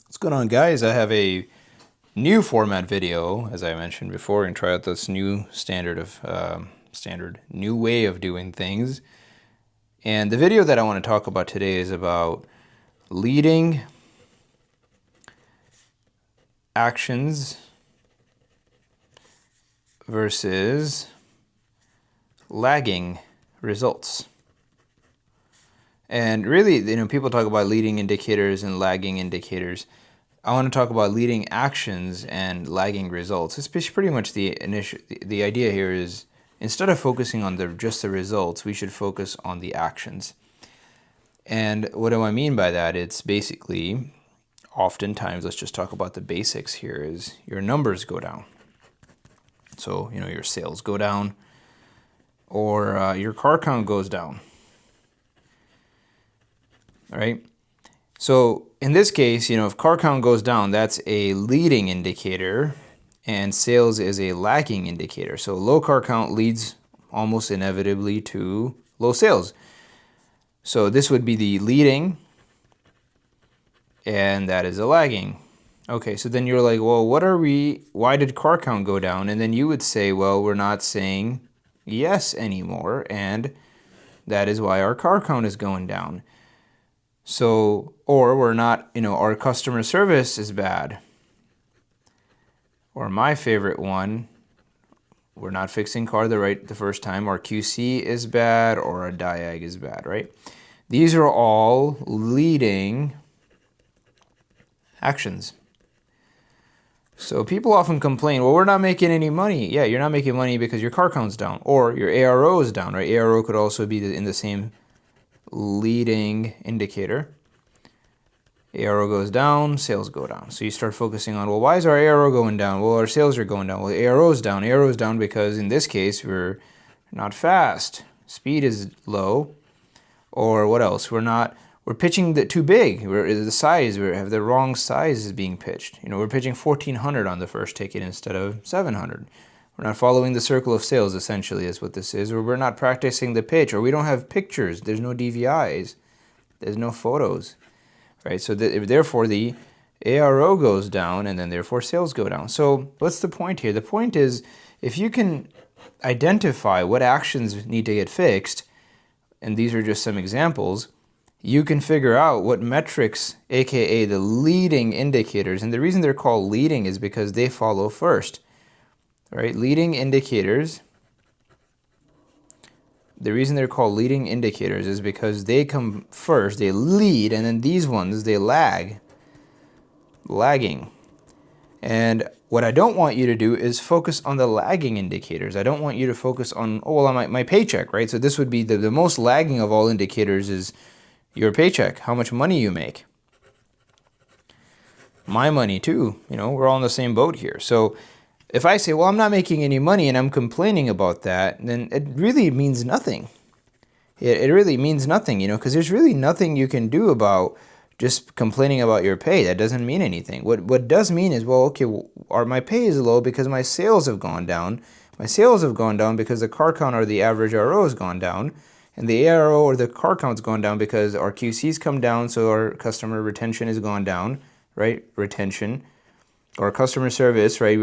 What's going on, guys? I have a new format video, as I mentioned before, and try out this new new way of doing things. And the video that I want to talk about today is about leading actions versus lagging results. And really, people talk about leading indicators and lagging indicators. I want to talk about leading actions and lagging results. It's pretty much the idea here is, instead of focusing on just the results, we should focus on the actions. And what do I mean by that? It's basically, oftentimes, let's just talk about the basics here, is your numbers go down. So, your sales go down, or your car count goes down. All right. So in this case, if car count goes down, that's a leading indicator, and sales is a lagging indicator. So low car count leads almost inevitably to low sales. So this would be the leading, and that is a lagging. Okay, so then you're like, well, why did car count go down? And then you would say, well, we're not saying yes anymore, and that is why our car count is going down. So, or we're not, our customer service is bad. Or my favorite one, we're not fixing car the first time. Our QC is bad, or our diag is bad, right? These are all leading actions. So people often complain, well, we're not making any money. Yeah, you're not making money because your car count's down, or your ARO is down, right? ARO could also be in the same leading indicator. ARO goes down, sales go down. So you start focusing on, well, why is our ARO going down? Well, our sales are going down. Well, ARO is down. ARO is down because in this case, we're not fast. Speed is low. Or what else? We're pitching too big. We have the wrong size is being pitched. We're pitching 1,400 on the first ticket instead of 700. We're not following the circle of sales, essentially, is what this is. Or we're not practicing the pitch, or we don't have pictures. There's no DVIs. There's no photos, right? So therefore, the ARO goes down, and then therefore sales go down. So what's the point here? The point is, if you can identify what actions need to get fixed, and these are just some examples, you can figure out what metrics, aka the leading indicators, and the reason they're called leading is because they follow first. Right, leading indicators, the reason they're called leading indicators is because they come first, they lead, and then these ones, they lagging. And what I don't want you to do is focus on the lagging indicators. I don't want you to focus on, my paycheck, right? So this would be the most lagging of all indicators is your paycheck, how much money you make. My money too, we're all in the same boat here. So if I say, well, I'm not making any money and I'm complaining about that, then it really means nothing. It really means nothing, because there's really nothing you can do about just complaining about your pay. That doesn't mean anything. What does mean is, well, okay, my pay is low because my sales have gone down. My sales have gone down because the car count or the average RO has gone down. And the ARO or the car count's gone down because our QC's come down, so our customer retention has gone down, right? Retention. Or customer service, right?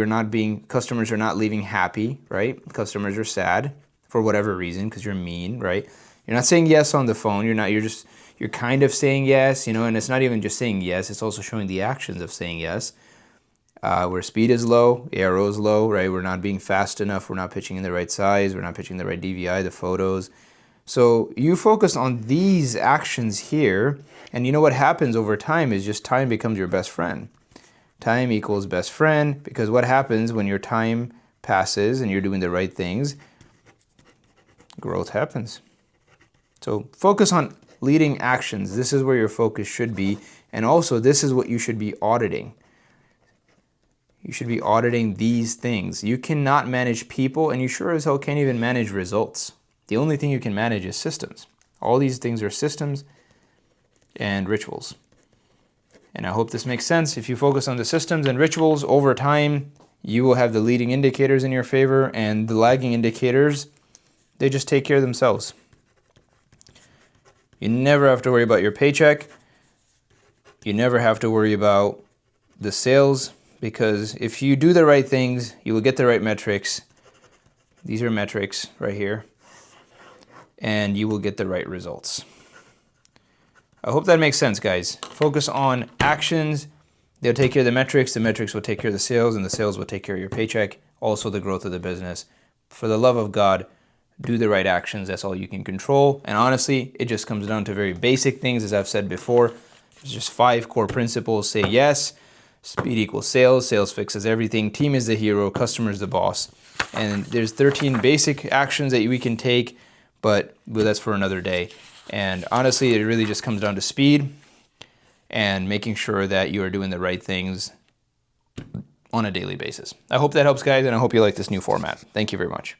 Customers are not leaving happy, right? Customers are sad for whatever reason because you're mean, right? You're not saying yes on the phone. You're kind of saying yes, and it's not even just saying yes. It's also showing the actions of saying yes. Where speed is low, ARO is low, right? We're not being fast enough. We're not pitching in the right size. We're not pitching the right DVI, the photos. So you focus on these actions here, and what happens over time is just time becomes your best friend. Time equals best friend, because what happens when your time passes and you're doing the right things? Growth happens. So focus on leading actions. This is where your focus should be, and also this is what you should be auditing. You should be auditing these things. You cannot manage people, and you sure as hell can't even manage results. The only thing you can manage is systems. All these things are systems and rituals. And I hope this makes sense. If you focus on the systems and rituals over time, you will have the leading indicators in your favor, and the lagging indicators, they just take care of themselves. You never have to worry about your paycheck. You never have to worry about the sales, because if you do the right things, you will get the right metrics. These are metrics right here, and you will get the right results. I hope that makes sense, guys. Focus on actions. They'll take care of the metrics will take care of the sales, and the sales will take care of your paycheck, also the growth of the business. For the love of God, do the right actions. That's all you can control. And honestly, it just comes down to very basic things, as I've said before. There's just 5 core principles. Say yes. Speed equals sales. Sales fixes everything. Team is the hero. Customer is the boss. And there's 13 basic actions that we can take, but that's for another day. And honestly, it really just comes down to speed and making sure that you are doing the right things on a daily basis. I hope that helps, guys, and I hope you like this new format. Thank you very much.